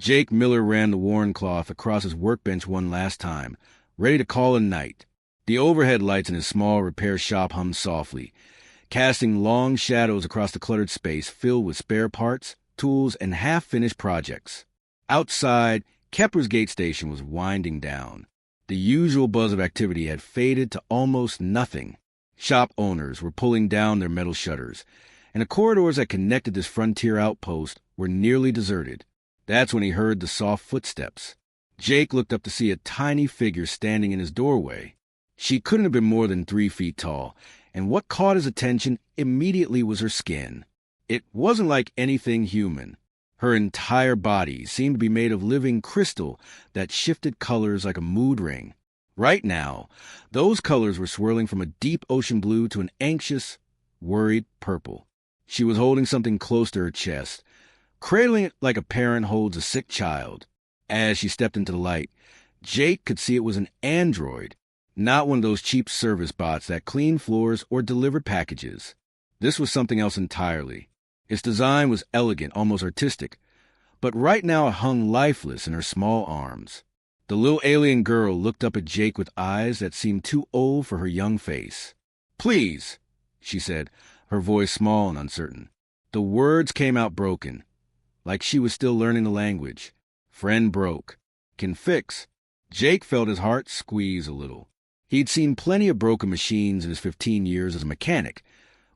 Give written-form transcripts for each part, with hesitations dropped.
Jake Miller ran the worn cloth across his workbench one last time, ready to call a night. The overhead lights in his small repair shop hummed softly, casting long shadows across the cluttered space filled with spare parts, tools, and half-finished projects. Outside, Kepler's gate station was winding down. The usual buzz of activity had faded to almost nothing. Shop owners were pulling down their metal shutters, and the corridors that connected this frontier outpost were nearly deserted. That's when he heard the soft footsteps. Jake looked up to see a tiny figure standing in his doorway. She couldn't have been more than 3 feet tall, and what caught his attention immediately was her skin. It wasn't like anything human. Her entire body seemed to be made of living crystal that shifted colors like a mood ring. Right now, those colors were swirling from a deep ocean blue to an anxious, worried purple. She was holding something close to her chest, cradling it like a parent holds a sick child. As she stepped into the light, Jake could see it was an android, not one of those cheap service bots that clean floors or deliver packages. This was something else entirely. Its design was elegant, almost artistic, but right now it hung lifeless in her small arms. The little alien girl looked up at Jake with eyes that seemed too old for her young face. "Please," she said, her voice small and uncertain. The words came out broken, like she was still learning the language. Friend broke. Can fix. Jake felt his heart squeeze a little. He'd seen plenty of broken machines in his 15 years as a mechanic,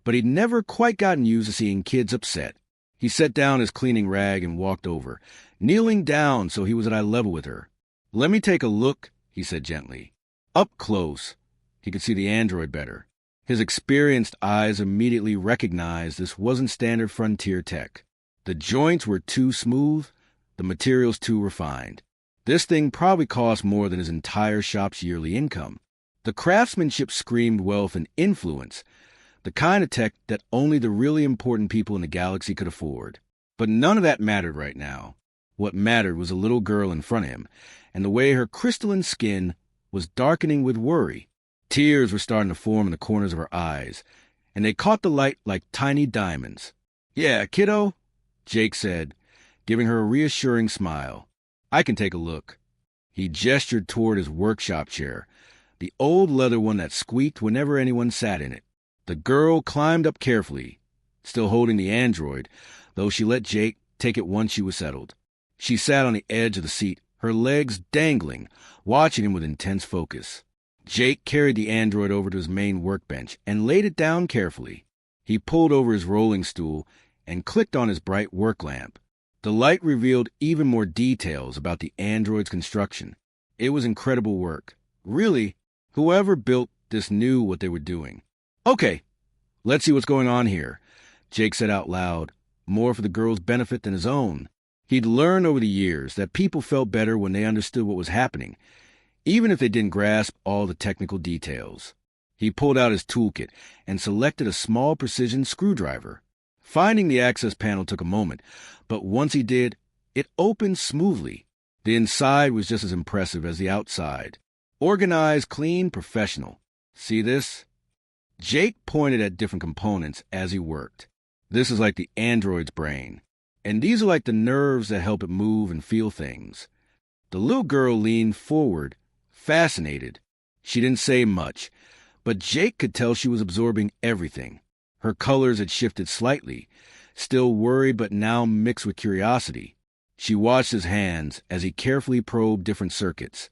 but he'd never quite gotten used to seeing kids upset. He set down his cleaning rag and walked over, kneeling down so he was at eye level with her. "Let me take a look," he said gently. Up close, he could see the android better. His experienced eyes immediately recognized this wasn't standard frontier tech. The joints were too smooth, the materials too refined. This thing probably cost more than his entire shop's yearly income. The craftsmanship screamed wealth and influence, the kind of tech that only the really important people in the galaxy could afford. But none of that mattered right now. What mattered was a little girl in front of him, and the way her crystalline skin was darkening with worry. Tears were starting to form in the corners of her eyes, and they caught the light like tiny diamonds. "Yeah, kiddo," Jake said, giving her a reassuring smile. "I can take a look." He gestured toward his workshop chair, the old leather one that squeaked whenever anyone sat in it. The girl climbed up carefully, still holding the android, though she let Jake take it once she was settled. She sat on the edge of the seat, her legs dangling, watching him with intense focus. Jake carried the android over to his main workbench and laid it down carefully. He pulled over his rolling stool and clicked on his bright work lamp. The light revealed even more details about the android's construction. It was incredible work. Really, whoever built this knew what they were doing. "Okay, let's see what's going on here," Jake said out loud, more for the girl's benefit than his own. He'd learned over the years that people felt better when they understood what was happening, even if they didn't grasp all the technical details. He pulled out his toolkit and selected a small precision screwdriver. Finding the access panel took a moment, but once he did, it opened smoothly. The inside was just as impressive as the outside. Organized, clean, professional. "See this?" Jake pointed at different components as he worked. "This is like the android's brain, and these are like the nerves that help it move and feel things." The little girl leaned forward, fascinated. She didn't say much, but Jake could tell she was absorbing everything. Her colors had shifted slightly, still worried but now mixed with curiosity. She watched his hands as he carefully probed different circuits,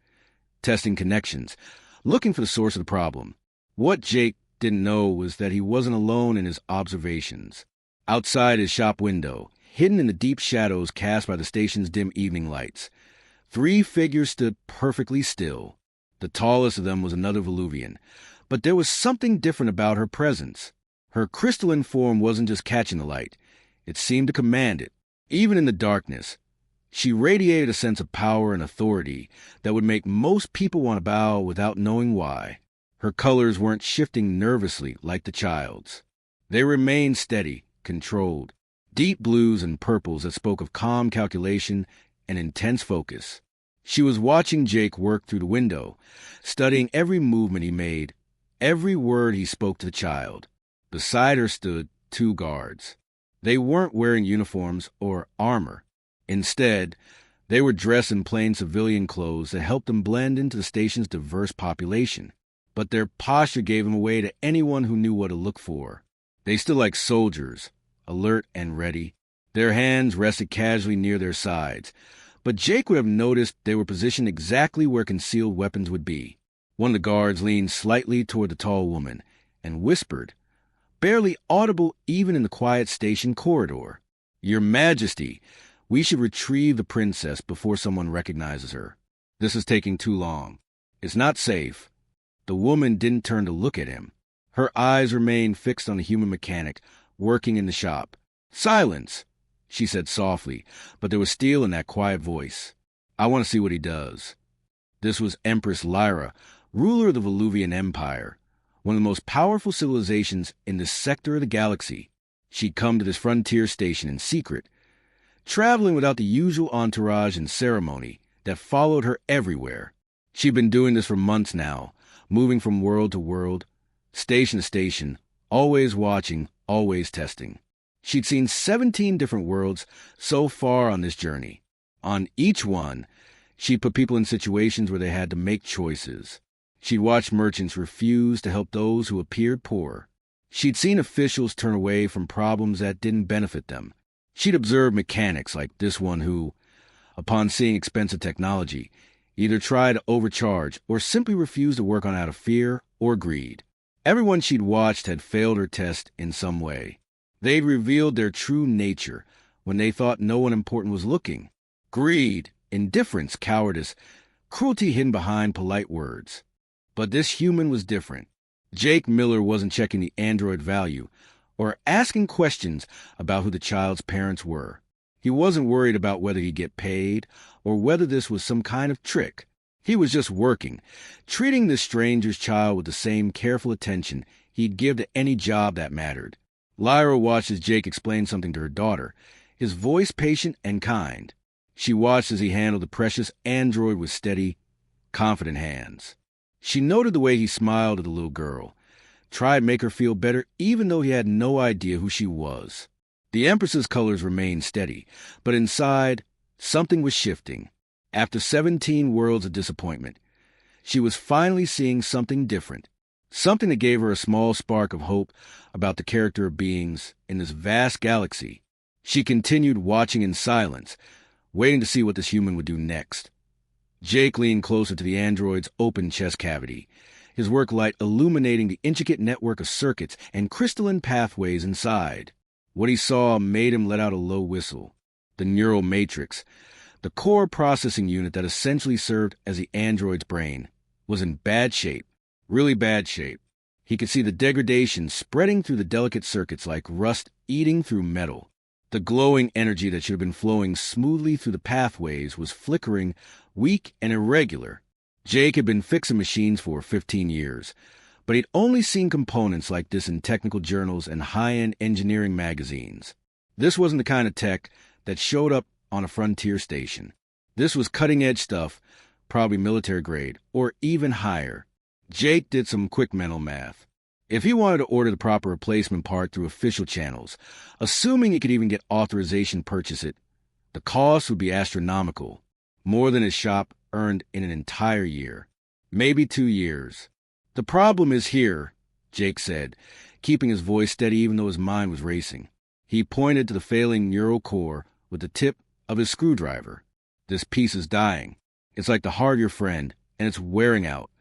testing connections, looking for the source of the problem. What Jake didn't know was that he wasn't alone in his observations. Outside his shop window, hidden in the deep shadows cast by the station's dim evening lights, 3 figures stood perfectly still. The tallest of them was another Veluvian, but there was something different about her presence. Her crystalline form wasn't just catching the light. It seemed to command it. Even in the darkness, she radiated a sense of power and authority that would make most people want to bow without knowing why. Her colors weren't shifting nervously like the child's. They remained steady, controlled, deep blues and purples that spoke of calm calculation and intense focus. She was watching Jake work through the window, studying every movement he made, every word he spoke to the child. Beside her stood 2 guards. They weren't wearing uniforms or armor. Instead, They were dressed in plain civilian clothes that helped them blend into the station's diverse population, but their posture gave them away to anyone who knew what to look for. They stood like soldiers, alert and ready. Their hands rested casually near their sides, but Jake would have noticed they were positioned exactly where concealed weapons would be. One of the guards leaned slightly toward the tall woman and whispered, barely audible even in the quiet station corridor, "Your Majesty, we should retrieve the princess before someone recognizes her. This is taking too long. It's not safe." The woman didn't turn to look at him. Her eyes remained fixed on the human mechanic working in the shop. "Silence," she said softly, but there was steel in that quiet voice. "I want to see what he does." This was Empress Lyra, ruler of the Voluvian Empire, one of the most powerful civilizations in this sector of the galaxy. She'd come to this frontier station in secret, traveling without the usual entourage and ceremony that followed her everywhere. She'd been doing this for months now, moving from world to world, station to station, always watching, always testing. She'd seen 17 different worlds so far on this journey. On each one, she'd put people in situations where they had to make choices. She'd watched merchants refuse to help those who appeared poor. She'd seen officials turn away from problems that didn't benefit them. She'd observed mechanics like this one who, upon seeing expensive technology, either tried to overcharge or simply refused to work on out of fear or greed. Everyone she'd watched had failed her test in some way. They'd revealed their true nature when they thought no one important was looking. Greed, indifference, cowardice, cruelty hidden behind polite words. But this human was different. Jake Miller wasn't checking the android value or asking questions about who the child's parents were. He wasn't worried about whether he'd get paid or whether this was some kind of trick. He was just working, treating this stranger's child with the same careful attention he'd give to any job that mattered. Lyra watched as Jake explained something to her daughter, his voice patient and kind. She watched as he handled the precious android with steady, confident hands. She noted the way he smiled at the little girl, tried to make her feel better even though he had no idea who she was. The Empress's colors remained steady, but inside, something was shifting. After 17 worlds of disappointment, she was finally seeing something different, something that gave her a small spark of hope about the character of beings in this vast galaxy. She continued watching in silence, waiting to see what this human would do next. Jake leaned closer to the android's open chest cavity, his work light illuminating the intricate network of circuits and crystalline pathways inside. What he saw made him let out a low whistle. The neural matrix, the core processing unit that essentially served as the android's brain, was in bad shape, really bad shape. He could see the degradation spreading through the delicate circuits like rust eating through metal. The glowing energy that should have been flowing smoothly through the pathways was flickering, weak and irregular. Jake had been fixing machines for 15 years, but he'd only seen components like this in technical journals and high-end engineering magazines. This wasn't the kind of tech that showed up on a frontier station. This was cutting-edge stuff, probably military grade, or even higher. Jake did some quick mental math. If he wanted to order the proper replacement part through official channels, assuming he could even get authorization to purchase it, the cost would be astronomical, more than his shop earned in an entire year, maybe 2 years. "The problem is here," Jake said, keeping his voice steady even though his mind was racing. He pointed to the failing neural core with the tip of his screwdriver. "This piece is dying. It's like the heart of your friend, and it's wearing out."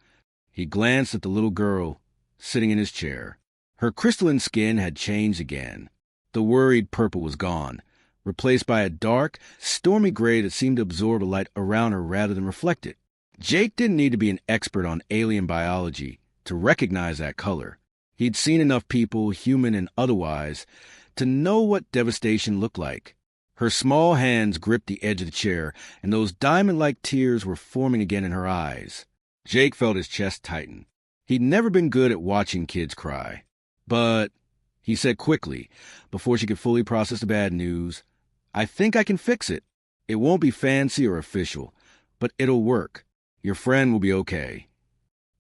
He glanced at the little girl sitting in his chair. Her crystalline skin had changed again. The worried purple was gone, replaced by a dark, stormy gray that seemed to absorb the light around her rather than reflect it. Jake didn't need to be an expert on alien biology to recognize that color. He'd seen enough people, human and otherwise, to know what devastation looked like. Her small hands gripped the edge of the chair, and those diamond-like tears were forming again in her eyes. Jake felt his chest tighten. He'd never been good at watching kids cry. "But," he said quickly, before she could fully process the bad news, "I think I can fix it. It won't be fancy or official, but it'll work. Your friend will be okay."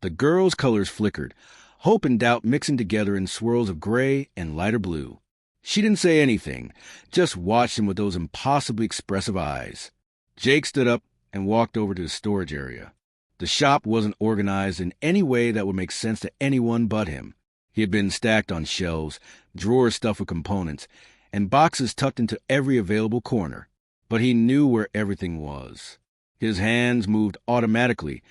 The girl's colors flickered, hope and doubt mixing together in swirls of gray and lighter blue. She didn't say anything, just watched him with those impossibly expressive eyes. Jake stood up and walked over to his storage area. The shop wasn't organized in any way that would make sense to anyone but him. He had been stacked on shelves, drawers stuffed with components, and boxes tucked into every available corner. But he knew where everything was. His hands moved automatically,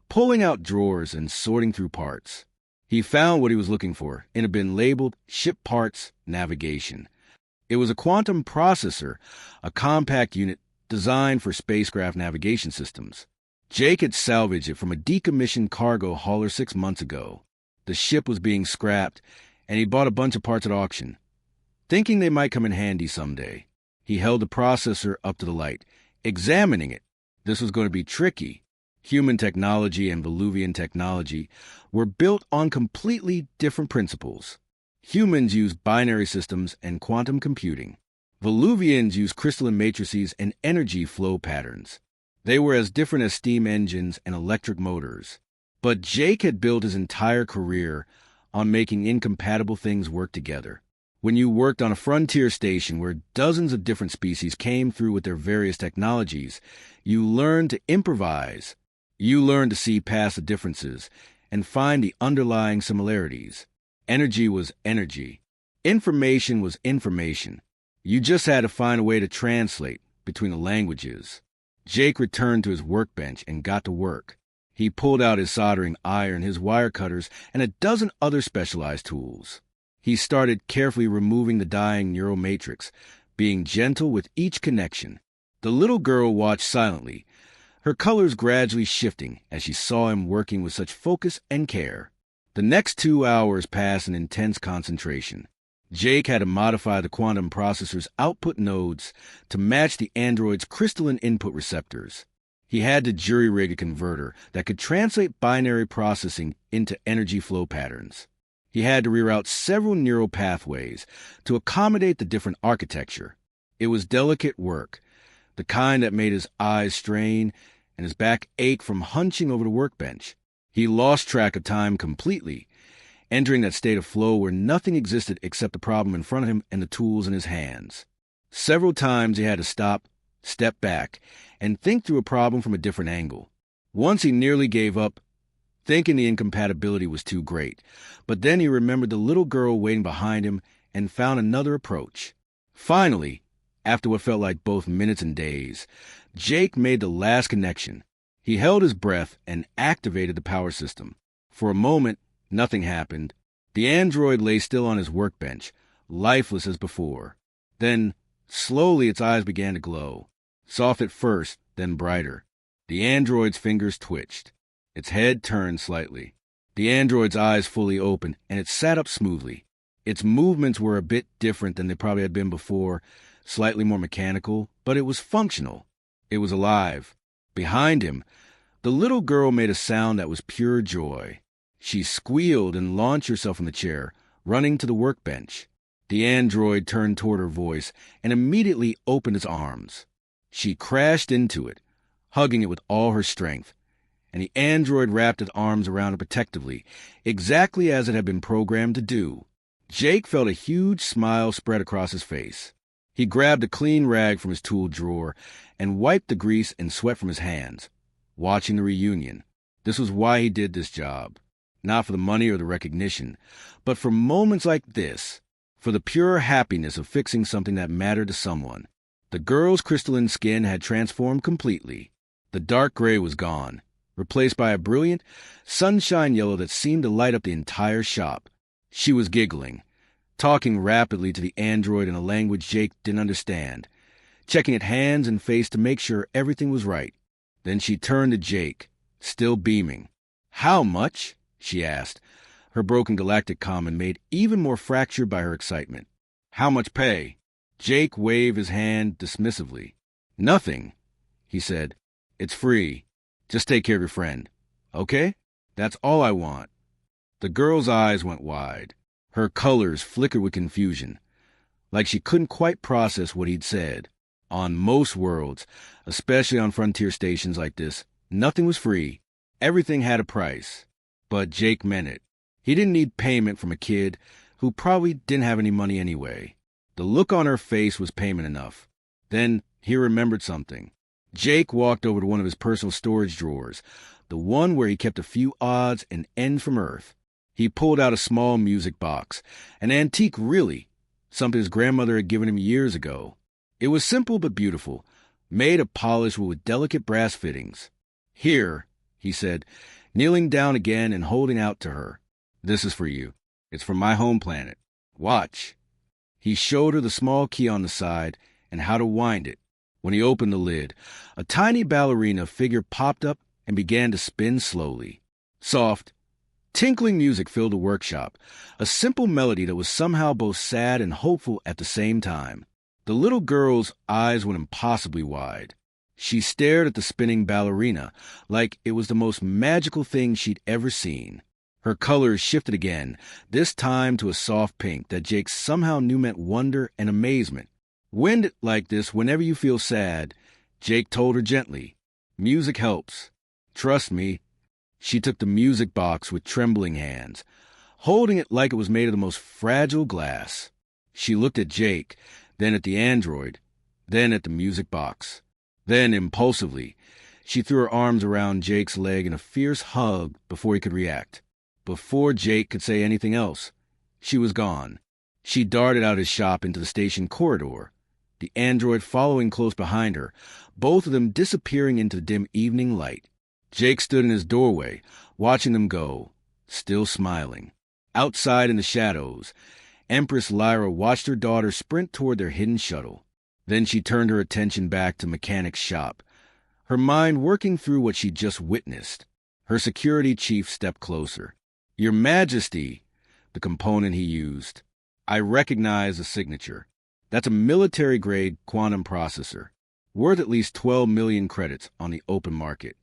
pulling out drawers and sorting through parts. He found what he was looking for in a bin labeled Ship Parts Navigation. It was a quantum processor, a compact unit designed for spacecraft navigation systems. Jake had salvaged it from a decommissioned cargo hauler 6 months ago. The ship was being scrapped, and he bought a bunch of parts at auction, thinking they might come in handy someday. He held the processor up to the light, examining it. This was going to be tricky. Human technology and Veluvian technology were built on completely different principles. Humans use binary systems and quantum computing. Veluvians use crystalline matrices and energy flow patterns. They were as different as steam engines and electric motors. But Jake had built his entire career on making incompatible things work together. When you worked on a frontier station where dozens of different species came through with their various technologies, you learned to improvise. You learned to see past the differences and find the underlying similarities. Energy was energy. Information was information. You just had to find a way to translate between the languages. Jake returned to his workbench and got to work. He pulled out his soldering iron, his wire cutters, and a dozen other specialized tools. He started carefully removing the dying neural matrix, being gentle with each connection. The little girl watched silently, her colors gradually shifting as she saw him working with such focus and care. The next 2 hours passed in intense concentration. Jake had to modify the quantum processor's output nodes to match the android's crystalline input receptors. He had to jury-rig a converter that could translate binary processing into energy flow patterns. He had to reroute several neural pathways to accommodate the different architecture. It was delicate work, the kind that made his eyes strain and his back ache from hunching over the workbench. He lost track of time completely, entering that state of flow where nothing existed except the problem in front of him and the tools in his hands. Several times he had to stop, step back, and think through a problem from a different angle. Once he nearly gave up, thinking the incompatibility was too great, but then he remembered the little girl waiting behind him and found another approach. Finally, after what felt like both minutes and days, Jake made the last connection. He held his breath and activated the power system. For a moment, nothing happened. The android lay still on his workbench, lifeless as before. Then, slowly its eyes began to glow. Soft at first, then brighter. The android's fingers twitched. Its head turned slightly. The android's eyes fully opened, and it sat up smoothly. Its movements were a bit different than they probably had been before, slightly more mechanical, but it was functional. It was alive. Behind him, the little girl made a sound that was pure joy. She squealed and launched herself from the chair, running to the workbench. The android turned toward her voice and immediately opened its arms. She crashed into it, hugging it with all her strength, and the android wrapped its arms around her protectively, exactly as it had been programmed to do. Jake felt a huge smile spread across his face. He grabbed a clean rag from his tool drawer and wiped the grease and sweat from his hands, watching the reunion. This was why he did this job. Not for the money or the recognition, but for moments like this, for the pure happiness of fixing something that mattered to someone. The girl's crystalline skin had transformed completely. The dark gray was gone, replaced by a brilliant, sunshine yellow that seemed to light up the entire shop. She was giggling, talking rapidly to the android in a language Jake didn't understand, checking at hands and face to make sure everything was right. Then she turned to Jake, still beaming. "How much?" she asked, her broken galactic common made even more fractured by her excitement. "How much pay?" Jake waved his hand dismissively. "Nothing," he said. "It's free. Just take care of your friend. Okay? That's all I want." The girl's eyes went wide. Her colors flickered with confusion, like she couldn't quite process what he'd said. On most worlds, especially on frontier stations like this, nothing was free. Everything had a price. But Jake meant it. He didn't need payment from a kid who probably didn't have any money anyway. The look on her face was payment enough. Then he remembered something. Jake walked over to one of his personal storage drawers, the one where he kept a few odds and ends from Earth. He pulled out a small music box, an antique really, something his grandmother had given him years ago. It was simple but beautiful, made of polished wood with delicate brass fittings. "Here," he said, kneeling down again and holding out to her. "This is for you. It's from my home planet. Watch." He showed her the small key on the side and how to wind it. When he opened the lid, a tiny ballerina figure popped up and began to spin slowly. Soft, tinkling music filled the workshop, a simple melody that was somehow both sad and hopeful at the same time. The little girl's eyes went impossibly wide. She stared at the spinning ballerina like it was the most magical thing she'd ever seen. Her colors shifted again, this time to a soft pink that Jake somehow knew meant wonder and amazement. "Wind it like this whenever you feel sad," Jake told her gently. "Music helps. Trust me." She took the music box with trembling hands, holding it like it was made of the most fragile glass. She looked at Jake, then at the android, then at the music box. Then, impulsively, she threw her arms around Jake's leg in a fierce hug before he could react. Before Jake could say anything else, she was gone. She darted out his shop into the station corridor, the android following close behind her, both of them disappearing into the dim evening light. Jake stood in his doorway, watching them go, still smiling. Outside in the shadows, Empress Lyra watched her daughter sprint toward their hidden shuttle. Then she turned her attention back to Mechanic's shop, her mind working through what she'd just witnessed. Her security chief stepped closer. "Your Majesty," the component he used. "I recognize the signature. That's a military-grade quantum processor, worth at least 12 million credits on the open market."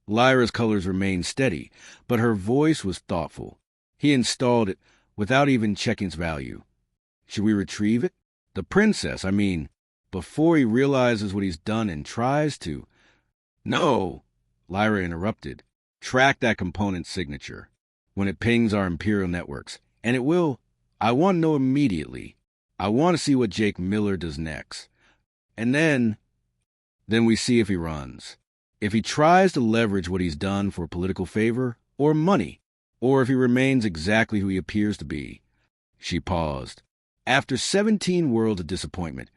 Lyra's colors remained steady, but her voice was thoughtful. "He installed it without even checking its value. Should we retrieve it? The princess, I mean, before he realizes what he's done and tries to—" "No," Lyra interrupted. "Track that component's signature when it pings our Imperial networks, and it will. I want to know immediately. I want to see what Jake Miller does next. And then we see if he runs. If he tries to leverage what he's done for political favor or money, or if he remains exactly who he appears to be." She paused. "After 17 worlds of disappointment,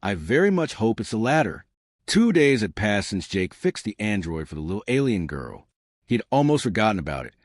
I very much hope it's the latter." 2 days had passed since Jake fixed the android for the little alien girl. He'd almost forgotten about it,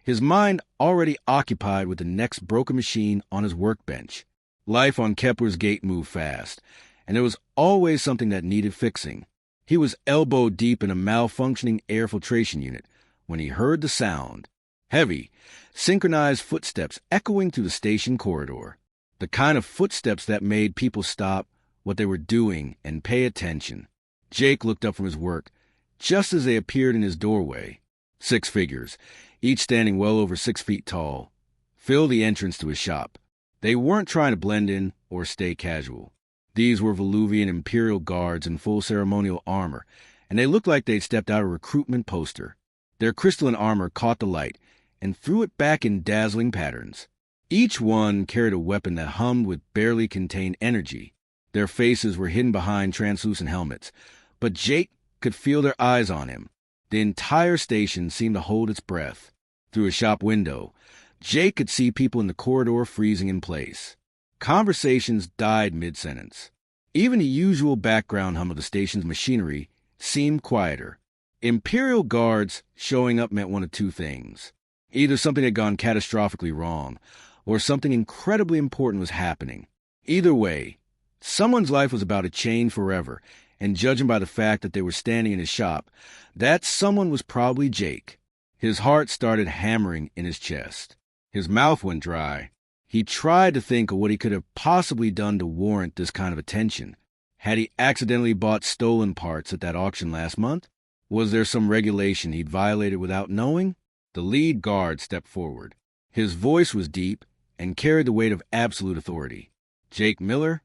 his mind already occupied with the next broken machine on his workbench. Life on Kepler's gate moved fast, and there was always something that needed fixing. He was elbow deep in a malfunctioning air filtration unit when he heard the sound. Heavy, synchronized footsteps echoing through the station corridor. The kind of footsteps that made people stop what they were doing and pay attention. Jake looked up from his work just as they appeared in his doorway. 6 figures, each standing well over 6 feet tall, filled the entrance to his shop. They weren't trying to blend in or stay casual. These were Voluvian Imperial guards in full ceremonial armor, and they looked like they'd stepped out of a recruitment poster. Their crystalline armor caught the light and threw it back in dazzling patterns. Each one carried a weapon that hummed with barely contained energy. Their faces were hidden behind translucent helmets, but Jake could feel their eyes on him. The entire station seemed to hold its breath. Through a shop window, Jake could see people in the corridor freezing in place. Conversations died mid-sentence. Even the usual background hum of the station's machinery seemed quieter. Imperial guards showing up meant one of two things. Either something had gone catastrophically wrong, or something incredibly important was happening. Either way, someone's life was about to change forever, and judging by the fact that they were standing in his shop, that someone was probably Jake. His heart started hammering in his chest. His mouth went dry. He tried to think of what he could have possibly done to warrant this kind of attention. Had he accidentally bought stolen parts at that auction last month? Was there some regulation he'd violated without knowing? The lead guard stepped forward. His voice was deep and carried the weight of absolute authority. "Jake Miller?"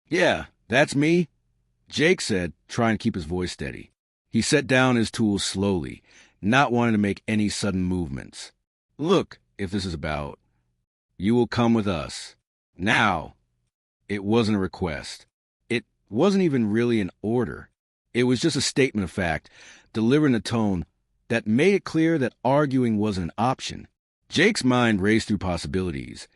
"Yeah, that's me," Jake said, trying to keep his voice steady. He set down his tools slowly, not wanting to make any sudden movements. "Look, if this is about, you will come with us. Now." It wasn't a request. It wasn't even really an order. It was just a statement of fact, delivered in a tone that made it clear that arguing wasn't an option. Jake's mind raced through possibilities,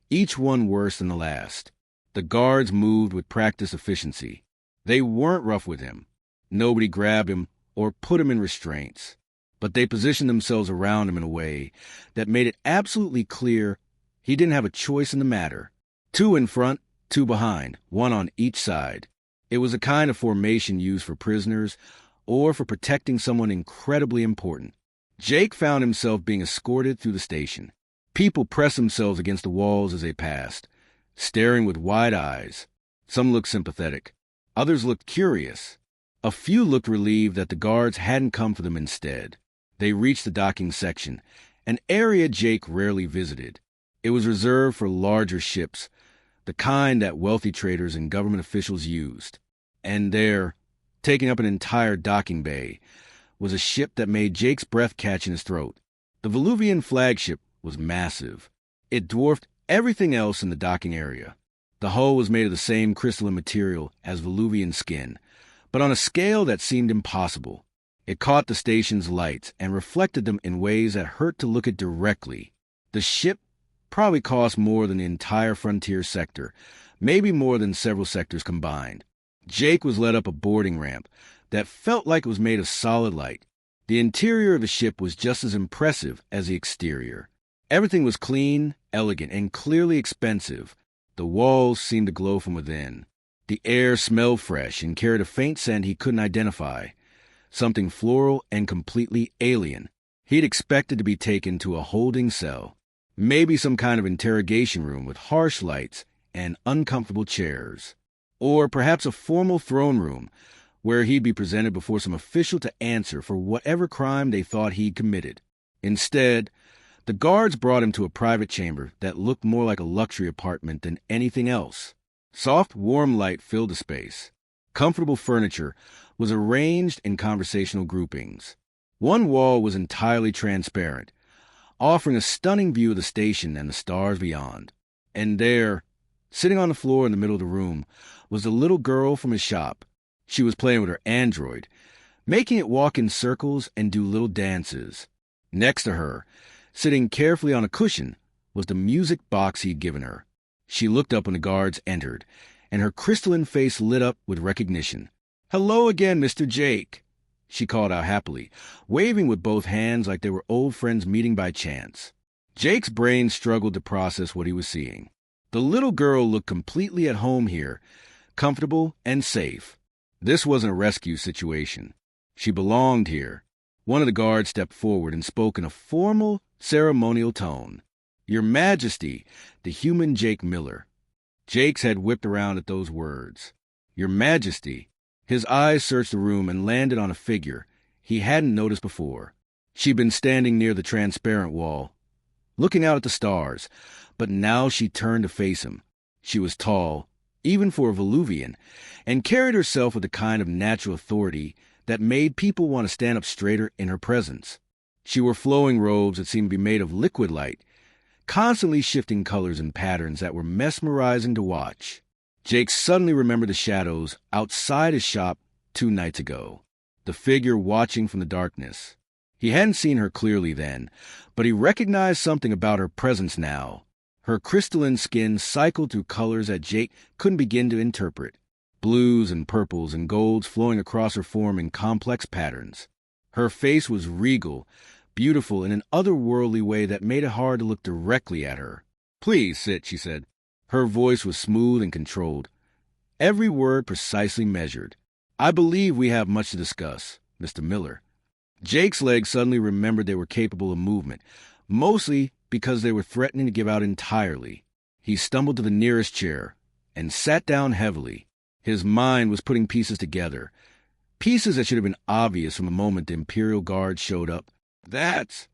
each one worse than the last. The guards moved with practiced efficiency. They weren't rough with him. Nobody grabbed him or put him in restraints. But they positioned themselves around him in a way that made it absolutely clear he didn't have a choice in the matter. 2 in front, 2 behind, 1 on each side. It was a kind of formation used for prisoners or for protecting someone incredibly important. Jake found himself being escorted through the station. People pressed themselves against the walls as they passed, staring with wide eyes. Some looked sympathetic. Others looked curious. A few looked relieved that the guards hadn't come for them instead. They reached the docking section, an area Jake rarely visited. It was reserved for larger ships, the kind that wealthy traders and government officials used. And there, taking up an entire docking bay, was a ship that made Jake's breath catch in his throat. The Voluvian flagship was massive. It dwarfed everything else in the docking area. The hull was made of the same crystalline material as Voluvian skin, but on a scale that seemed impossible. It caught the station's lights and reflected them in ways that hurt to look at directly. The ship probably cost more than the entire frontier sector, maybe more than several sectors combined. Jake was led up a boarding ramp that felt like it was made of solid light. The interior of the ship was just as impressive as the exterior. Everything was clean, elegant, and clearly expensive. The walls seemed to glow from within. The air smelled fresh and carried a faint scent he couldn't identify, something floral and completely alien. He'd expected to be taken to a holding cell, maybe some kind of interrogation room with harsh lights and uncomfortable chairs, or perhaps a formal throne room where he'd be presented before some official to answer for whatever crime they thought he'd committed. Instead, the guards brought him to a private chamber that looked more like a luxury apartment than anything else. Soft, warm light filled the space. Comfortable furniture was arranged in conversational groupings. One wall was entirely transparent, offering a stunning view of the station and the stars beyond. And there, sitting on the floor in the middle of the room, was the little girl from his shop. She was playing with her android, making it walk in circles and do little dances. Next to her, sitting carefully on a cushion, was the music box he'd given her. She looked up when the guards entered, and her crystalline face lit up with recognition. "Hello again, Mr. Jake," she called out happily, waving with both hands like they were old friends meeting by chance. Jake's brain struggled to process what he was seeing. The little girl looked completely at home here, comfortable and safe. This wasn't a rescue situation. She belonged here. One of the guards stepped forward and spoke in a formal, ceremonial tone. "Your Majesty, the human Jake Miller." Jake's head whipped around at those words. "Your Majesty." His eyes searched the room and landed on a figure he hadn't noticed before. She'd been standing near the transparent wall, looking out at the stars, but now she turned to face him. She was tall, even for a Voluvian, and carried herself with a kind of natural authority that made people want to stand up straighter in her presence. She wore flowing robes that seemed to be made of liquid light, constantly shifting colors and patterns that were mesmerizing to watch. Jake suddenly remembered the shadows outside his shop 2 nights ago, the figure watching from the darkness. He hadn't seen her clearly then, but he recognized something about her presence now. Her crystalline skin cycled through colors that Jake couldn't begin to interpret, blues and purples and golds flowing across her form in complex patterns. Her face was regal, beautiful in an otherworldly way that made it hard to look directly at her. "Please sit," she said. Her voice was smooth and controlled, every word precisely measured. "I believe we have much to discuss, Mr. Miller." Jake's legs suddenly remembered they were capable of movement, mostly because they were threatening to give out entirely. He stumbled to the nearest chair and sat down heavily. His mind was putting pieces together, pieces that should have been obvious from the moment the Imperial Guard showed up. "That's—"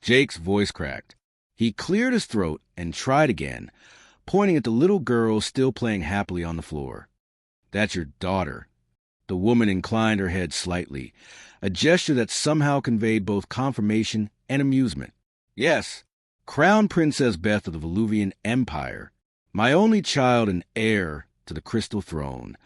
Jake's voice cracked. He cleared his throat and tried again, pointing at the little girl still playing happily on the floor. "That's your daughter." The woman inclined her head slightly, a gesture that somehow conveyed both confirmation and amusement. "Yes, Crown Princess Beth of the Voluvian Empire, my only child and heir to the Crystal Throne."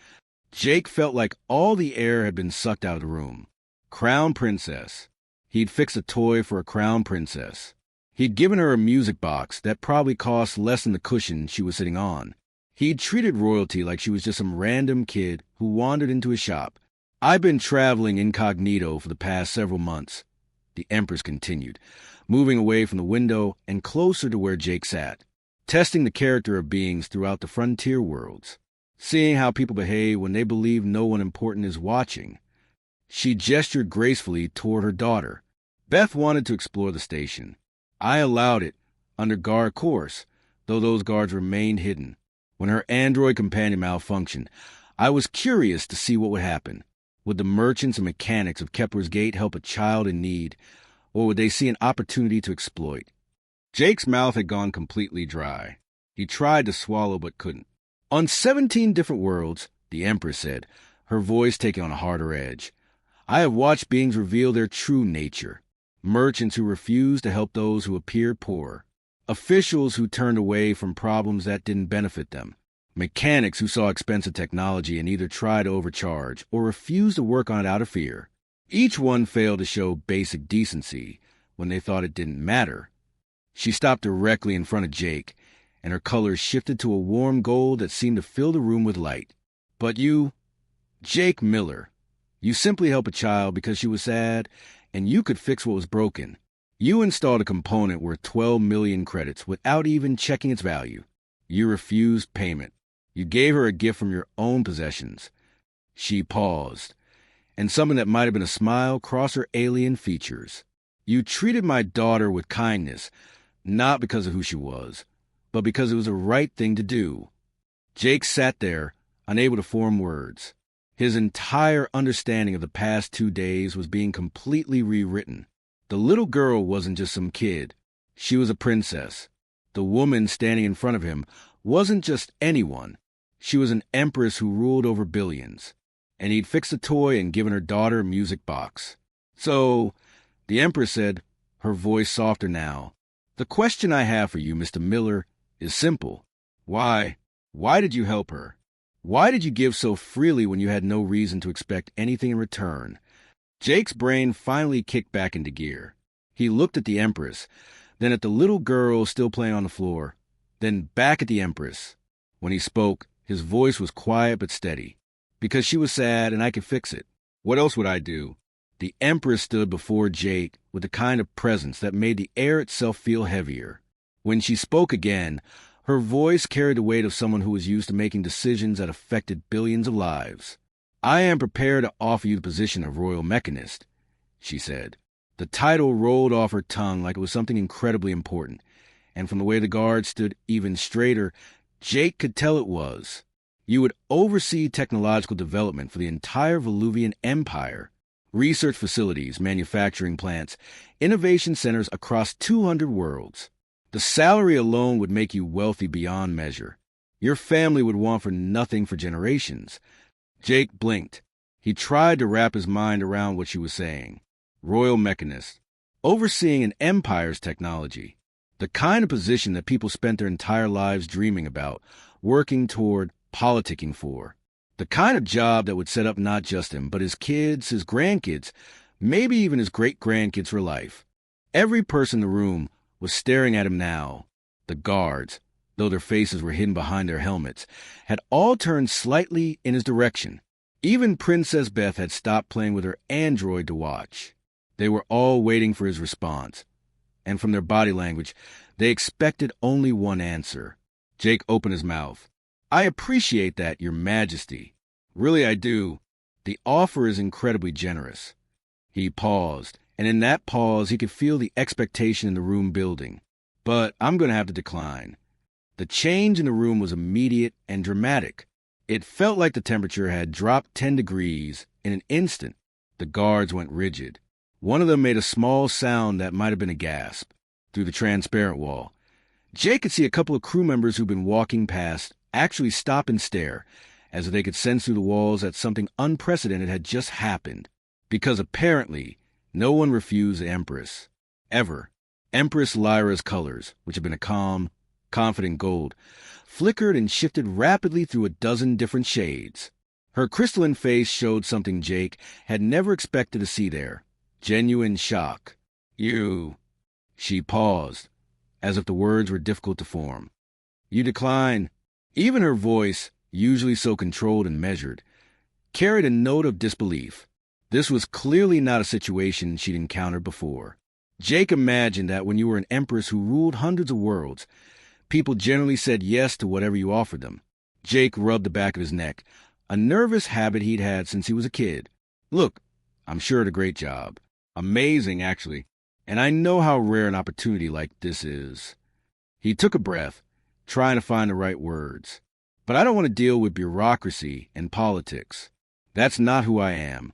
Jake felt like all the air had been sucked out of the room. Crown Princess. He'd fixed a toy for a crown princess. He'd given her a music box that probably cost less than the cushion she was sitting on. He'd treated royalty like she was just some random kid who wandered into his shop. "I've been traveling incognito for the past several months," the Empress continued, moving away from the window and closer to where Jake sat, testing the character of beings throughout the frontier worlds, seeing how people behave when they believe no one important is watching. She gestured gracefully toward her daughter. Beth wanted to explore the station. I allowed it, under guard course, though those guards remained hidden. When her android companion malfunctioned, I was curious to see what would happen. Would the merchants and mechanics of Kepler's Gate help a child in need, or would they see an opportunity to exploit? Jake's mouth had gone completely dry. He tried to swallow but couldn't. "On 17 different worlds," the Empress said, her voice taking on a harder edge, "I have watched beings reveal their true nature. Merchants who refused to help those who appeared poor. Officials who turned away from problems that didn't benefit them. Mechanics who saw expensive technology and either tried to overcharge or refused to work on it out of fear. Each one failed to show basic decency when they thought it didn't matter." She stopped directly in front of Jake, and her colors shifted to a warm gold that seemed to fill the room with light. "But you, Jake Miller, you simply helped a child because she was sad, and you could fix what was broken. You installed a component worth 12 million credits without even checking its value. You refused payment. You gave her a gift from your own possessions." She paused, and something that might have been a smile crossed her alien features. "You treated my daughter with kindness, not because of who she was, but because it was the right thing to do." Jake sat there, unable to form words. His entire understanding of the past 2 days was being completely rewritten. The little girl wasn't just some kid. She was a princess. The woman standing in front of him wasn't just anyone. She was an empress who ruled over billions. And he'd fixed a toy and given her daughter a music box. "So," the Empress said, her voice softer now, "the question I have for you, Mr. Miller, is simple. Why did you help her? Why did you give so freely when you had no reason to expect anything in return?" Jake's brain finally kicked back into gear. He looked at the Empress, then at the little girl still playing on the floor, then back at the Empress. When he spoke, his voice was quiet but steady. "Because she was sad and I could fix it. What else would I do?" The Empress stood before Jake with the kind of presence that made the air itself feel heavier. When she spoke again, her voice carried the weight of someone who was used to making decisions that affected billions of lives. "I am prepared to offer you the position of Royal Mechanist," she said. The title rolled off her tongue like it was something incredibly important, and from the way the guard stood even straighter, Jake could tell it was. "You would oversee technological development for the entire Voluvian Empire, research facilities, manufacturing plants, innovation centers across 200 worlds. The salary alone would make you wealthy beyond measure. Your family would want for nothing for generations." Jake blinked. He tried to wrap his mind around what she was saying. Royal Mechanist, overseeing an empire's technology, the kind of position that people spent their entire lives dreaming about, working toward, politicking for. The kind of job that would set up not just him, but his kids, his grandkids, maybe even his great-grandkids for life. Every person in the room was staring at him now. The guards, though their faces were hidden behind their helmets, had all turned slightly in his direction. Even Princess Beth had stopped playing with her android to watch. They were all waiting for his response, and from their body language, they expected only one answer. Jake opened his mouth. "I appreciate that, Your Majesty. Really, I do. The offer is incredibly generous." He paused, and in that pause he could feel the expectation in the room building. "But I'm going to have to decline." The change in the room was immediate and dramatic. It felt like the temperature had dropped 10 degrees in an instant. The guards went rigid. One of them made a small sound that might have been a gasp through the transparent wall. Jake could see a couple of crew members who'd been walking past actually stop and stare, as if they could sense through the walls that something unprecedented had just happened. Because apparently, no one refused the Empress. Ever. Empress Lyra's colors, which had been a calm, confident gold, flickered and shifted rapidly through a dozen different shades. Her crystalline face showed something Jake had never expected to see there. Genuine shock. You. She paused, as if the words were difficult to form. You decline. Even her voice, usually so controlled and measured, carried a note of disbelief. This was clearly not a situation she'd encountered before. Jake imagined that when you were an empress who ruled hundreds of worlds, people generally said yes to whatever you offered them. Jake rubbed the back of his neck, a nervous habit he'd had since he was a kid. Look, I'm sure at a great job. Amazing, actually. And I know how rare an opportunity like this is. He took a breath, trying to find the right words. But I don't want to deal with bureaucracy and politics. That's not who I am.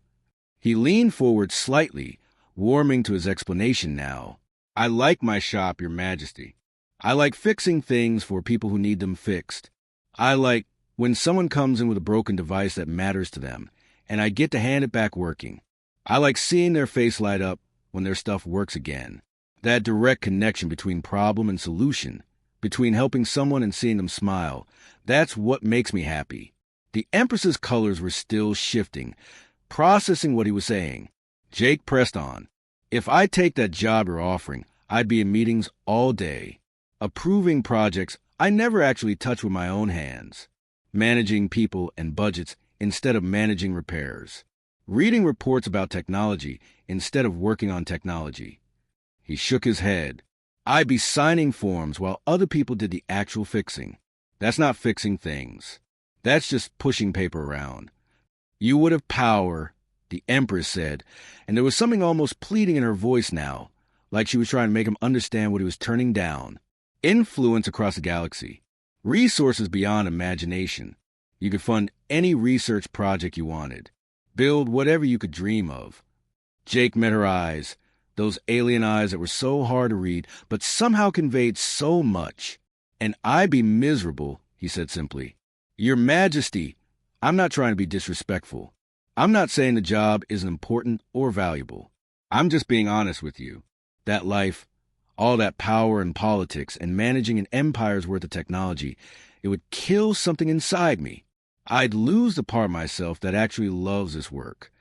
He leaned forward slightly, warming to his explanation now. I like my shop, Your Majesty. I like fixing things for people who need them fixed. I like when someone comes in with a broken device that matters to them, and I get to hand it back working. I like seeing their face light up when their stuff works again. That direct connection between problem and solution, between helping someone and seeing them smile, that's what makes me happy. The Empress's colors were still shifting, processing what he was saying. Jake pressed on. If I take that job you're offering, I'd be in meetings all day, approving projects I never actually touch with my own hands, managing people and budgets instead of managing repairs, reading reports about technology instead of working on technology. He shook his head. I'd be signing forms while other people did the actual fixing. That's not fixing things. That's just pushing paper around. You would have power, the Empress said, and there was something almost pleading in her voice now, like she was trying to make him understand what he was turning down. Influence across the galaxy. Resources beyond imagination. You could fund any research project you wanted. Build whatever you could dream of. Jake met her eyes, those alien eyes that were so hard to read, but somehow conveyed so much. And I'd be miserable, he said simply. Your Majesty, I'm not trying to be disrespectful. I'm not saying the job isn't important or valuable. I'm just being honest with you. That life, all that power and politics and managing an empire's worth of technology, it would kill something inside me. I'd lose the part of myself that actually loves this work.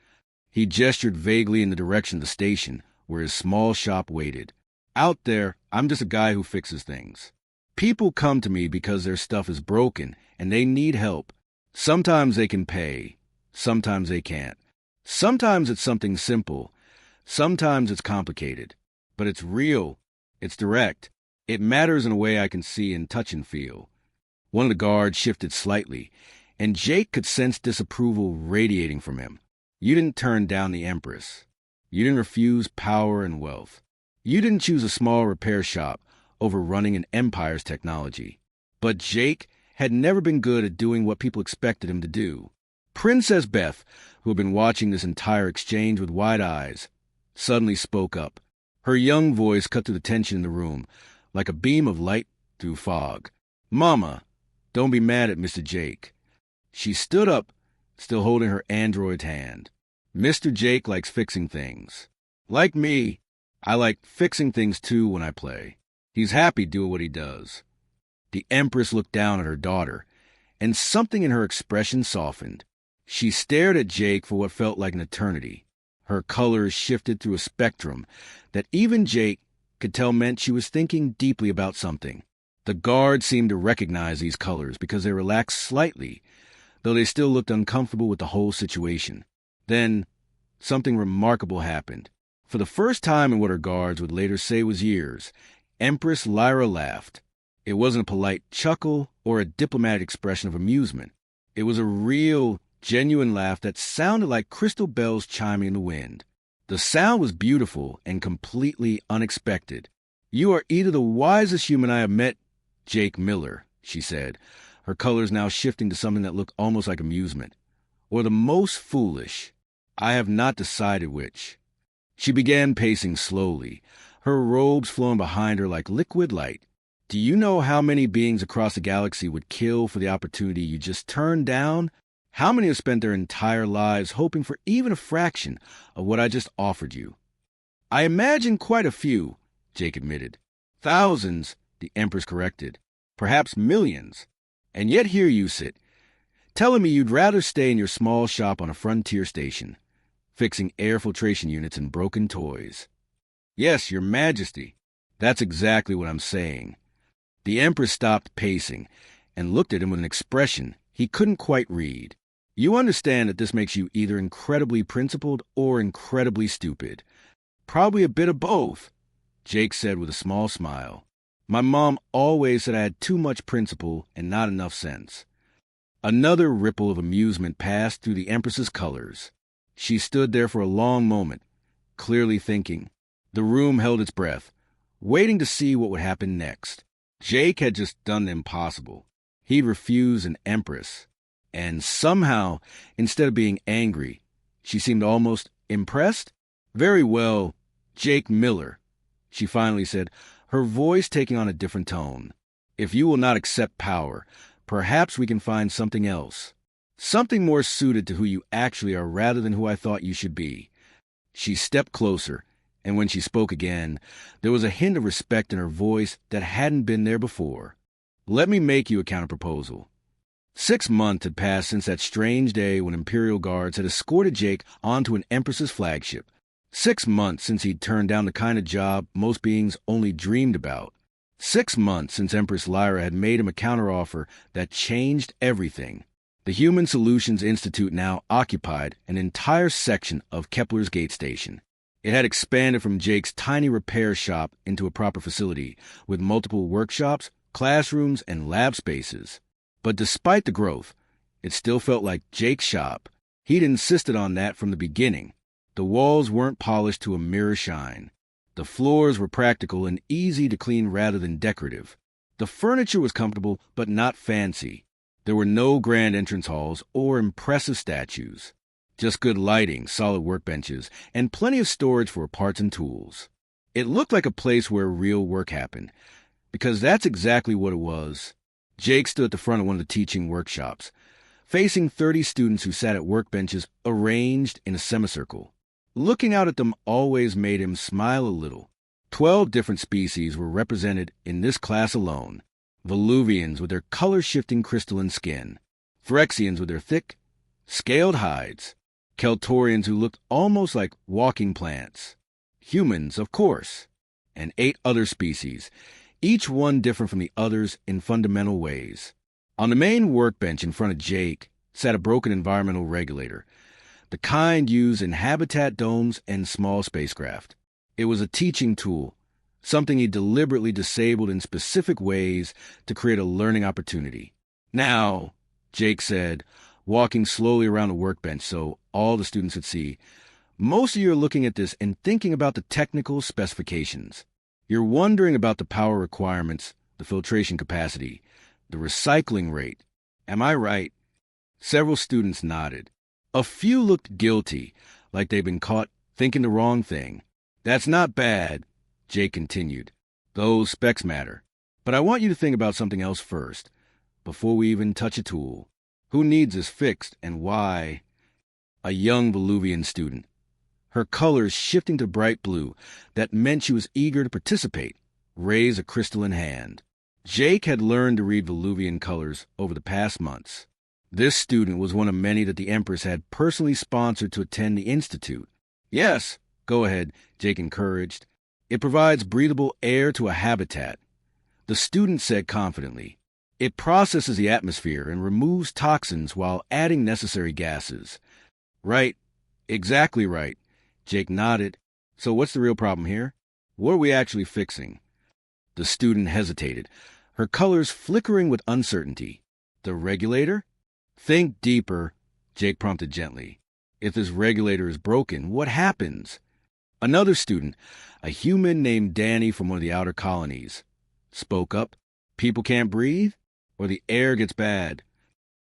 He gestured vaguely in the direction of the station, where his small shop waited. Out there, I'm just a guy who fixes things. People come to me because their stuff is broken and they need help. Sometimes they can pay. Sometimes they can't. Sometimes it's something simple. Sometimes it's complicated. But it's real. It's direct. It matters in a way I can see and touch and feel. One of the guards shifted slightly, and Jake could sense disapproval radiating from him. You didn't turn down the Empress. You didn't refuse power and wealth. You didn't choose a small repair shop over running an empire's technology. But Jake had never been good at doing what people expected him to do. Princess Beth, who had been watching this entire exchange with wide eyes, suddenly spoke up. Her young voice cut through the tension in the room, like a beam of light through fog. Mama, don't be mad at Mr. Jake. She stood up, still holding her android's hand. Mr. Jake likes fixing things. Like me, I like fixing things too when I play. He's happy doing what he does. The Empress looked down at her daughter, and something in her expression softened. She stared at Jake for what felt like an eternity. Her colors shifted through a spectrum that even Jake could tell meant she was thinking deeply about something. The guard seemed to recognize these colors because they relaxed slightly, though they still looked uncomfortable with the whole situation. Then, something remarkable happened. For the first time in what her guards would later say was years, Empress Lyra laughed. It wasn't a polite chuckle or a diplomatic expression of amusement. It was a real, genuine laugh that sounded like crystal bells chiming in the wind. The sound was beautiful and completely unexpected. You are either the wisest human I have met, Jake Miller, she said, her colors now shifting to something that looked almost like amusement, or the most foolish. I have not decided which. She began pacing slowly, her robes flowing behind her like liquid light. Do you know how many beings across the galaxy would kill for the opportunity you just turned down? How many have spent their entire lives hoping for even a fraction of what I just offered you? I imagine quite a few, Jake admitted. Thousands, the Empress corrected. Perhaps millions. And yet here you sit, telling me you'd rather stay in your small shop on a frontier station, fixing air filtration units and broken toys. Yes, Your Majesty. That's exactly what I'm saying. The Empress stopped pacing and looked at him with an expression he couldn't quite read. You understand that this makes you either incredibly principled or incredibly stupid. Probably a bit of both, Jake said with a small smile. My mom always said I had too much principle and not enough sense. Another ripple of amusement passed through the Empress's colors. She stood there for a long moment, clearly thinking. The room held its breath, waiting to see what would happen next. Jake had just done the impossible. He'd refused an Empress. And somehow, instead of being angry, she seemed almost impressed. Very well, Jake Miller, she finally said, her voice taking on a different tone. If you will not accept power, perhaps we can find something else. Something more suited to who you actually are rather than who I thought you should be. She stepped closer, and when she spoke again, there was a hint of respect in her voice that hadn't been there before. Let me make you a counterproposal. 6 months had passed since that strange day when Imperial Guards had escorted Jake onto an Empress's flagship. 6 months since he'd turned down the kind of job most beings only dreamed about. 6 months since Empress Lyra had made him a counteroffer that changed everything. The Human Solutions Institute now occupied an entire section of Kepler's Gate Station. It had expanded from Jake's tiny repair shop into a proper facility with multiple workshops, classrooms, and lab spaces. But despite the growth, it still felt like Jake's shop. He'd insisted on that from the beginning. The walls weren't polished to a mirror shine. The floors were practical and easy to clean rather than decorative. The furniture was comfortable but not fancy. There were no grand entrance halls or impressive statues. Just good lighting, solid workbenches, and plenty of storage for parts and tools. It looked like a place where real work happened, because that's exactly what it was. Jake stood at the front of one of the teaching workshops, facing 30 students who sat at workbenches arranged in a semicircle. Looking out at them always made him smile a little. 12 different species were represented in this class alone. Voluvians with their color-shifting crystalline skin, Phyrexians with their thick, scaled hides, Keltorians who looked almost like walking plants, humans, of course, and 8 other species, each one different from the others in fundamental ways. On the main workbench in front of Jake sat a broken environmental regulator, the kind used in habitat domes and small spacecraft. It was a teaching tool, something he deliberately disabled in specific ways to create a learning opportunity. Now, Jake said, walking slowly around the workbench so all the students could see, most of you are looking at this and thinking about the technical specifications. You're wondering about the power requirements, the filtration capacity, the recycling rate. Am I right? Several students nodded. A few looked guilty, like they'd been caught thinking the wrong thing. That's not bad, Jake continued. Those specs matter. But I want you to think about something else first, before we even touch a tool. Who needs this fixed and why? A young Voluvian student, her colors shifting to bright blue, that meant she was eager to participate, raised a crystalline hand. Jake had learned to read Voluvian colors over the past months. This student was one of many that the Empress had personally sponsored to attend the Institute. Yes, go ahead, Jake encouraged. It provides breathable air to a habitat. The student said confidently. It processes the atmosphere and removes toxins while adding necessary gases. Right, exactly right. Jake nodded. So what's the real problem here? What are we actually fixing? The student hesitated, her colors flickering with uncertainty. The regulator? Think deeper, Jake prompted gently. If this regulator is broken, what happens? Another student, a human named Danny from one of the outer colonies, spoke up. People can't breathe? Or the air gets bad?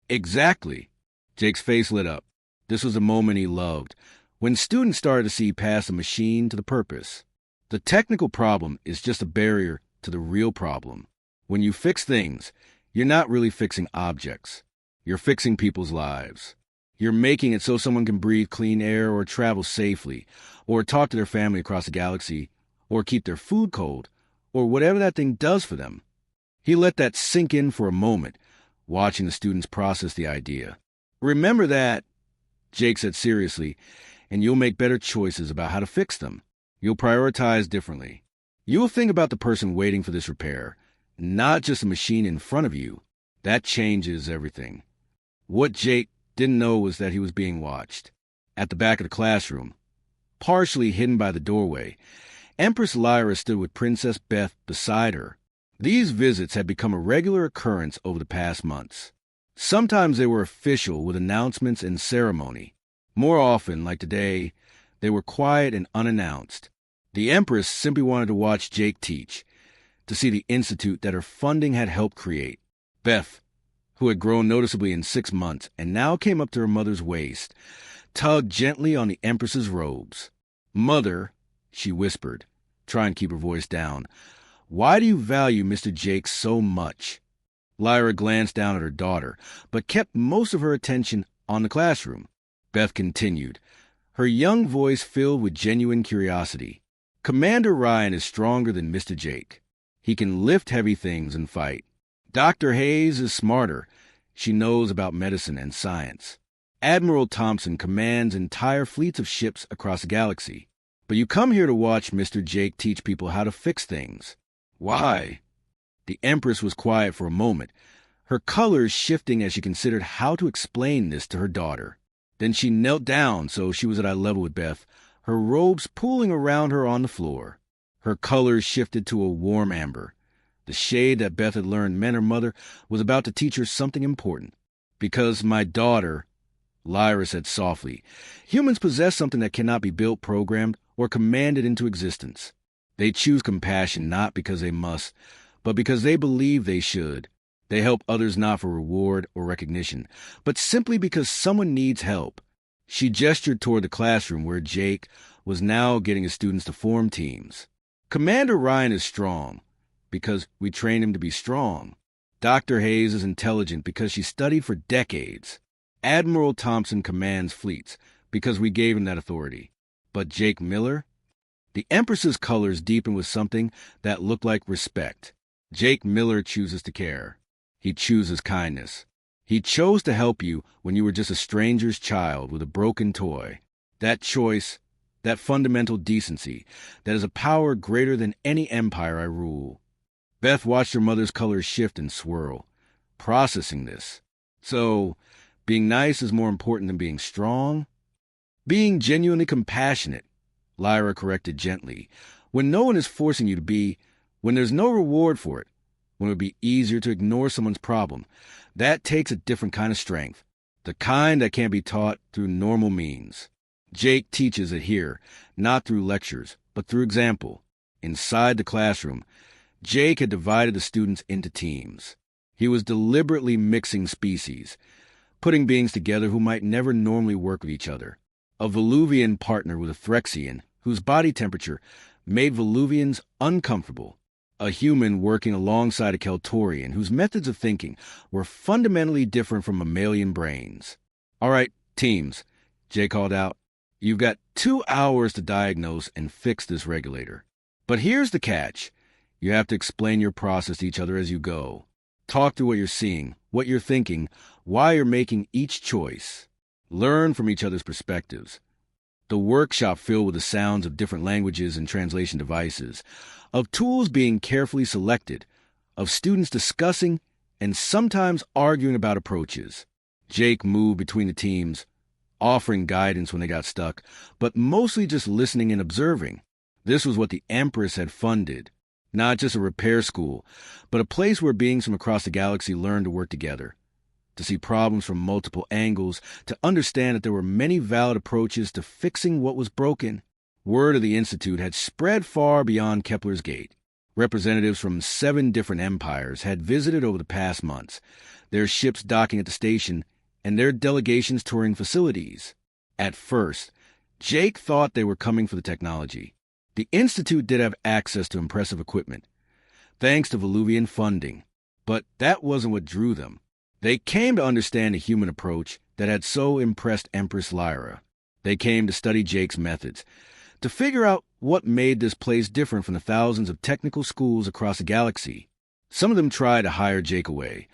Exactly. Jake's face lit up. This was a moment he loved, when students started to see past the machine to the purpose. The technical problem is just a barrier to the real problem. When you fix things, you're not really fixing objects. You're fixing people's lives. You're making it so someone can breathe clean air or travel safely, or talk to their family across the galaxy, or keep their food cold, or whatever that thing does for them. He let that sink in for a moment, watching the students process the idea. "Remember that," Jake said seriously, "and you'll make better choices about how to fix them. You'll prioritize differently. You'll think about the person waiting for this repair, not just the machine in front of you. That changes everything." What Jake didn't know was that he was being watched. At the back of the classroom, partially hidden by the doorway, Empress Lyra stood with Princess Beth beside her. These visits had become a regular occurrence over the past months. Sometimes they were official with announcements and ceremony. More often, like today, they were quiet and unannounced. The Empress simply wanted to watch Jake teach, to see the institute that her funding had helped create. Beth, who had grown noticeably in 6 months and now came up to her mother's waist, tugged gently on the Empress's robes. "Mother," she whispered, trying to keep her voice down, "why do you value Mr. Jake so much?" Lyra glanced down at her daughter, but kept most of her attention on the classroom. Beth continued, her young voice filled with genuine curiosity. "Commander Ryan is stronger than Mr. Jake. He can lift heavy things and fight. Dr. Hayes is smarter. She knows about medicine and science. Admiral Thompson commands entire fleets of ships across the galaxy. But you come here to watch Mr. Jake teach people how to fix things. Why?" The Empress was quiet for a moment, her colors shifting as she considered how to explain this to her daughter. Then she knelt down so she was at eye level with Beth, her robes pooling around her on the floor. Her colors shifted to a warm amber, the shade that Beth had learned meant her mother was about to teach her something important. "Because my daughter," Lyra said softly, "humans possess something that cannot be built, programmed, or commanded into existence. They choose compassion not because they must, but because they believe they should. They help others not for reward or recognition, but simply because someone needs help." She gestured toward the classroom where Jake was now getting his students to form teams. "Commander Ryan is strong because we trained him to be strong. Dr. Hayes is intelligent because she studied for decades. Admiral Thompson commands fleets because we gave him that authority. But Jake Miller?" The Empress's colors deepened with something that looked like respect. "Jake Miller chooses to care. He chooses kindness. He chose to help you when you were just a stranger's child with a broken toy. That choice, that fundamental decency, that is a power greater than any empire I rule." Beth watched her mother's colors shift and swirl, processing this. "So, being nice is more important than being strong?" "Being genuinely compassionate," Lyra corrected gently, "when no one is forcing you to be, when there's no reward for it, when it would be easier to ignore someone's problem. That takes a different kind of strength, the kind that can't be taught through normal means. Jake teaches it here, not through lectures, but through example. Inside the classroom, Jake had divided the students into teams. He was deliberately mixing species, putting beings together who might never normally work with each other. A Voluvian partner with a Threxian, whose body temperature made Voluvians uncomfortable. A human working alongside a Keltorian, whose methods of thinking were fundamentally different from mammalian brains. "All right, teams," Jake called out. "You've got 2 hours to diagnose and fix this regulator. But here's the catch. You have to explain your process to each other as you go. Talk through what you're seeing, what you're thinking, why you're making each choice. Learn from each other's perspectives." The workshop filled with the sounds of different languages and translation devices, of tools being carefully selected, of students discussing and sometimes arguing about approaches. Jake moved between the teams, offering guidance when they got stuck, but mostly just listening and observing. This was what the Empress had funded. Not just a repair school, but a place where beings from across the galaxy learned to work together, to see problems from multiple angles, to understand that there were many valid approaches to fixing what was broken. Word of the Institute had spread far beyond Kepler's Gate. Representatives from 7 different empires had visited over the past months, their ships docking at the station and their delegations touring facilities. At first, Jake thought they were coming for the technology. The Institute did have access to impressive equipment, thanks to Voluvian funding, but that wasn't what drew them. They came to understand the human approach that had so impressed Empress Lyra. They came to study Jake's methods, to figure out what made this place different from the thousands of technical schools across the galaxy. Some of them tried to hire Jake away,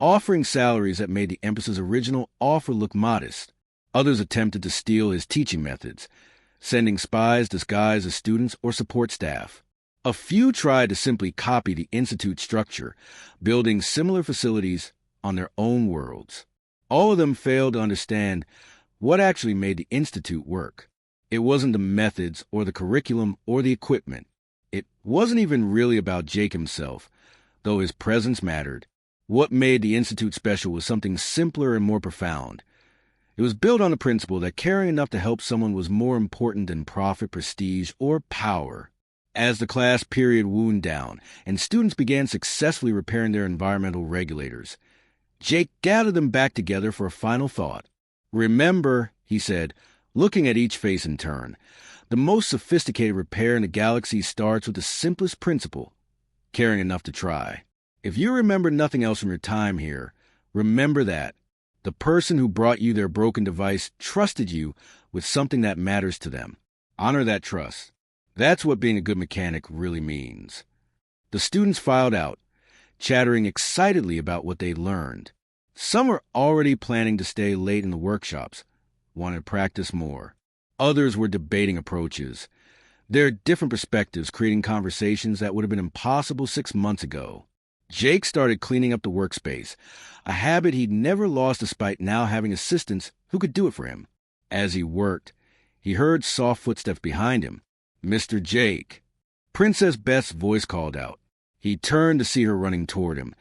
offering salaries that made the Empress's original offer look modest. Others attempted to steal his teaching methods, sending spies disguised as students or support staff. A few tried to simply copy the Institute structure, building similar facilities on their own worlds. All of them failed to understand what actually made the Institute work. It wasn't the methods or the curriculum or the equipment. It wasn't even really about Jake himself, though his presence mattered. What made the Institute special was something simpler and more profound. It was built on the principle that caring enough to help someone was more important than profit, prestige, or power. As the class period wound down and students began successfully repairing their environmental regulators, Jake gathered them back together for a final thought. "Remember," he said, looking at each face in turn, "the most sophisticated repair in the galaxy starts with the simplest principle, caring enough to try. If you remember nothing else from your time here, remember that. The person who brought you their broken device trusted you with something that matters to them. Honor that trust. That's what being a good mechanic really means." The students filed out, chattering excitedly about what they'd learned. Some were already planning to stay late in the workshops, wanted to practice more. Others were debating approaches, their different perspectives creating conversations that would have been impossible 6 months ago. Jake started cleaning up the workspace, a habit he'd never lost despite now having assistants who could do it for him. As he worked, he heard soft footsteps behind him. "Mr. Jake." Princess Beth's voice called out. He turned to see her running toward him,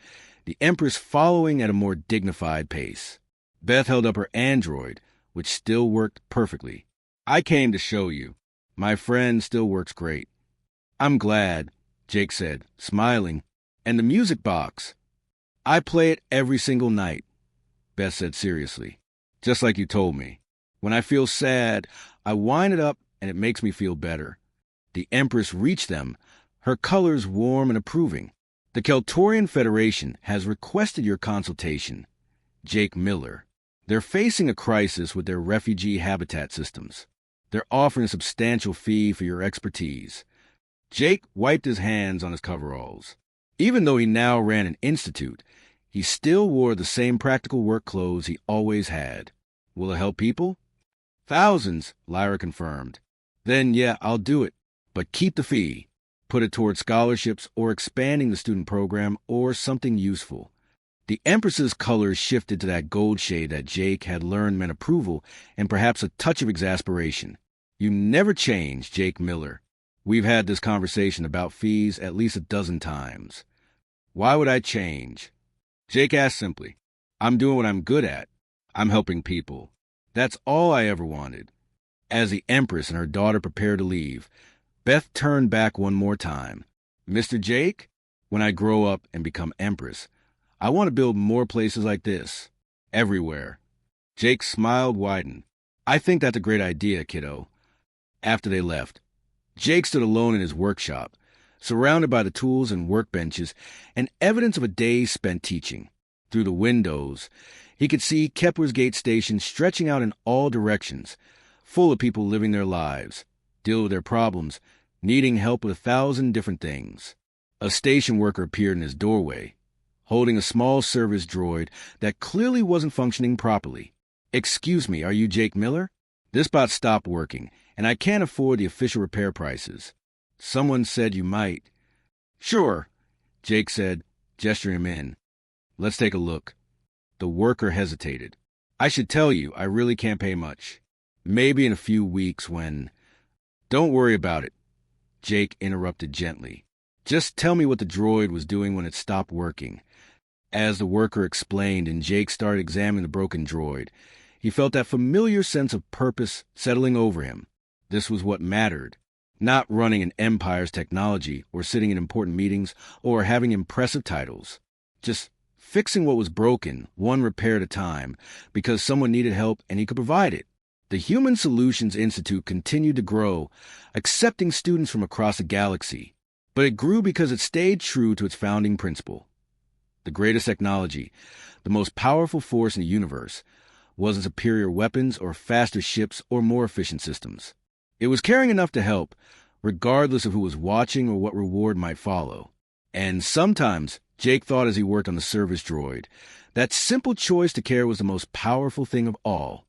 the Empress following at a more dignified pace. Beth held up her android, which still worked perfectly. "I came to show you. My friend still works great." "I'm glad," Jake said, smiling. "And the music box?" "I play it every single night," Beth said seriously. "Just like you told me. When I feel sad, I wind it up and it makes me feel better." The Empress reached them, her colors warm and approving. "The Keltorian Federation has requested your consultation, Jake Miller. They're facing a crisis with their refugee habitat systems. They're offering a substantial fee for your expertise." Jake wiped his hands on his coveralls. Even though he now ran an institute, he still wore the same practical work clothes he always had. "Will it help people?" "Thousands," Lyra confirmed. "Then, yeah, I'll do it. But keep the fee. Put it toward scholarships or expanding the student program or something useful." The Empress's colors shifted to that gold shade that Jake had learned meant approval and perhaps a touch of exasperation. "You never change, Jake Miller. We've had this conversation about fees at least a dozen times." "Why would I change?" Jake asked simply. "I'm doing what I'm good at. I'm helping people. That's all I ever wanted." As the Empress and her daughter prepared to leave, Beth turned back one more time. "Mr. Jake, when I grow up and become Empress, I want to build more places like this. Everywhere." Jake's smile widened. "I think that's a great idea, kiddo." After they left, Jake stood alone in his workshop, surrounded by the tools and workbenches and evidence of a day spent teaching. Through the windows, he could see Kepler's Gate Station stretching out in all directions, full of people living their lives, dealing with their problems, needing help with 1,000 different things. A station worker appeared in his doorway, holding a small service droid that clearly wasn't functioning properly. "Excuse me, are you Jake Miller? This bot stopped working, and I can't afford the official repair prices. Someone said you might." "Sure," Jake said, gesturing him in. "Let's take a look." The worker hesitated. "I should tell you, I really can't pay much. Maybe in a few weeks when—" "Don't worry about it," Jake interrupted gently. "Just tell me what the droid was doing when it stopped working." As the worker explained and Jake started examining the broken droid, he felt that familiar sense of purpose settling over him. This was what mattered. Not running an empire's technology or sitting in important meetings or having impressive titles. Just fixing what was broken, one repair at a time, because someone needed help and he could provide it. The Human Solutions Institute continued to grow, accepting students from across the galaxy. But it grew because it stayed true to its founding principle. The greatest technology, the most powerful force in the universe, wasn't superior weapons or faster ships or more efficient systems. It was caring enough to help, regardless of who was watching or what reward might follow. And sometimes Jake thought as he worked on the service droid. That simple choice to care was the most powerful thing of all.